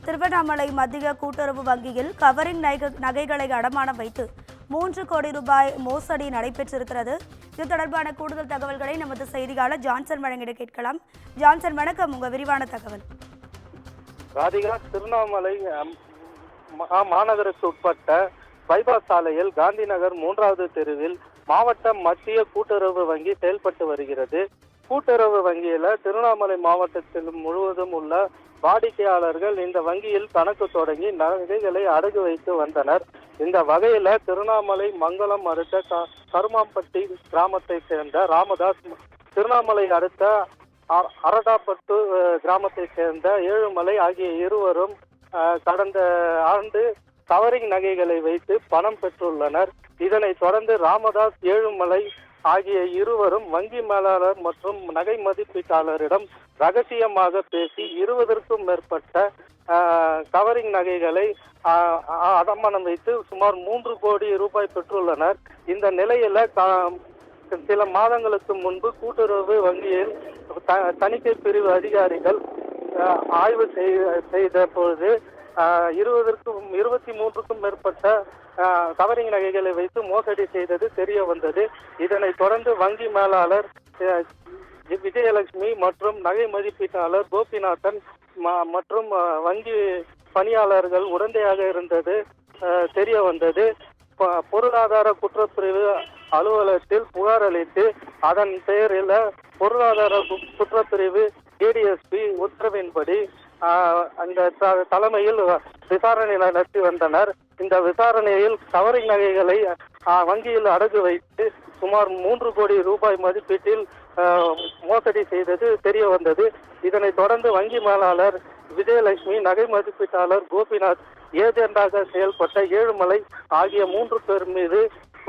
திருவண்ணாமலை மத்திய கூட்டுறவு வங்கியில் கவரிங் நகைகளை அடமானம் வைத்து 3 கோடி ரூபாய் மோசடி நடைபெற்றிருக்கிறது. இது தொடர்பான கூடுதல் தகவல்களை நமது செய்தியாளர் ஜான்சன் வழங்கிட கேட்கலாம். ஜான்சன், வணக்கம். உங்க விரிவான தகவல். ராதிகா, திருவண்ணாமலை மாநகருக்கு உட்பட்ட பைபாஸ் சாலையில் காந்தி நகர் 3வது தெருவில் மாவட்ட மத்திய கூட்டுறவு வங்கி செயல்பட்டு வருகிறது. கூட்டுறவு வங்கியில திருவண்ணாமலை மாவட்டத்தில் முழுவதும் உள்ள வாடிக்கையாளர்கள் இந்த வங்கியில் கணக்கு தொடங்கி நகைகளை அடகு வைத்து வந்தனர். இந்த வகையில திருவண்ணாமலை மங்கலம் அடுத்த கருமாம்பட்டி கிராமத்தை சேர்ந்த ராமதாஸ், திருவண்ணாமலை அடுத்த அரடாப்பட்டு கிராமத்தை சேர்ந்த ஏழுமலை ஆகிய இருவரும் கடந்த ஆண்டு கவரிங் நகைகளை வைத்து பணம் பெற்றுள்ளனர். இதனைத் தொடர்ந்து ராமதாஸ், ஏழுமலை ஆகிய இருவரும் வங்கி மேலாளர் மற்றும் நகை மதிப்பீட்டாளரிடம் ரகசியமாக பேசி 20க்கும் மேற்பட்ட கவரிங் நகைகளை அடமானம் வைத்து சுமார் 3 கோடி ரூபாய் பெற்றுள்ளனர். இந்த நிலையில சில மாதங்களுக்கு முன்பு கூட்டுறவு வங்கியில் தணிக்கை பிரிவு அதிகாரிகள் ஆய்வு செய்த பொழுது 23க்கும் மேற்பட்ட கவரிங் நகைகளை வைத்து மோசடி செய்தது தெரிய வந்தது. இதனைத் தொடர்ந்து வங்கி மேலாளர் விஜயலட்சுமி மற்றும் நகை மதிப்பீட்டாளர் கோபிநாதன் மற்றும் வங்கி பணியாளர்கள் உடந்தையாக இருந்தது தெரிய வந்தது. பொருளாதார குற்றப்பிரிவு அலுவலகத்தில் புகார் அளித்து அதன் பெயரில் பொருளாதார குற்றப்பிரிவு ஏடிஎஸ்பி உத்தரவின்படி அந்த தலைமையில் விசாரணை நடத்தி வந்தனர். இந்த விசாரணையில் கவரிங் நகைகளை வங்கியில் அடகு வைத்து சுமார் 3 கோடி ரூபாய் மதிப்பீட்டில் மோசடி செய்தது தெரிய வந்தது. இதனைத் தொடர்ந்து வங்கி மேலாளர் விஜயலட்சுமி, நகை மதிப்பீட்டாளர் கோபிநாத், ஏஜென்டாக செயல்பட்ட ஏழுமலை ஆகிய 3 பேர் மீது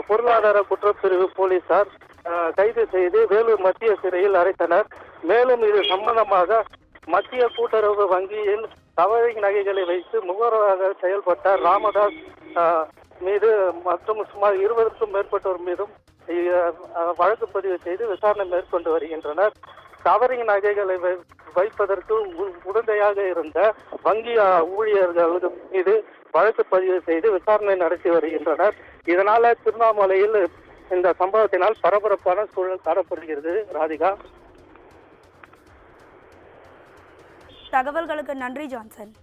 பொருளாதார குற்றப்பிரிவு போலீசார் கைது செய்து வேலூர் மத்திய சிறையில் அடைத்தனர். மேலும் இது சம்பந்தமாக மத்திய கூட்டுறவு வங்கியில் கவரிங் நகைகளை வைத்து முகவராக செயல்பட்ட ராமதாஸ் மீது மற்றும் சுமார் 20க்கும் மேற்பட்டோர் மீதும் வழக்கு பதிவு செய்து விசாரணை மேற்கொண்டு வருகின்றனர். கவரிங் நகைகளை வைப்பதற்கு உடந்தையாக இருந்த வங்கி ஊழியர்கள் மீது வழக்கு பதிவு செய்து விசாரணை நடத்தி வருகின்றனர். இதனால திருவண்ணாமலையில் இந்த சம்பவத்தினால் பரபரப்பான சூழல் காணப்படுகிறது. ராதிகா, தகவல்களுக்கு நன்றி ஜான்சன்.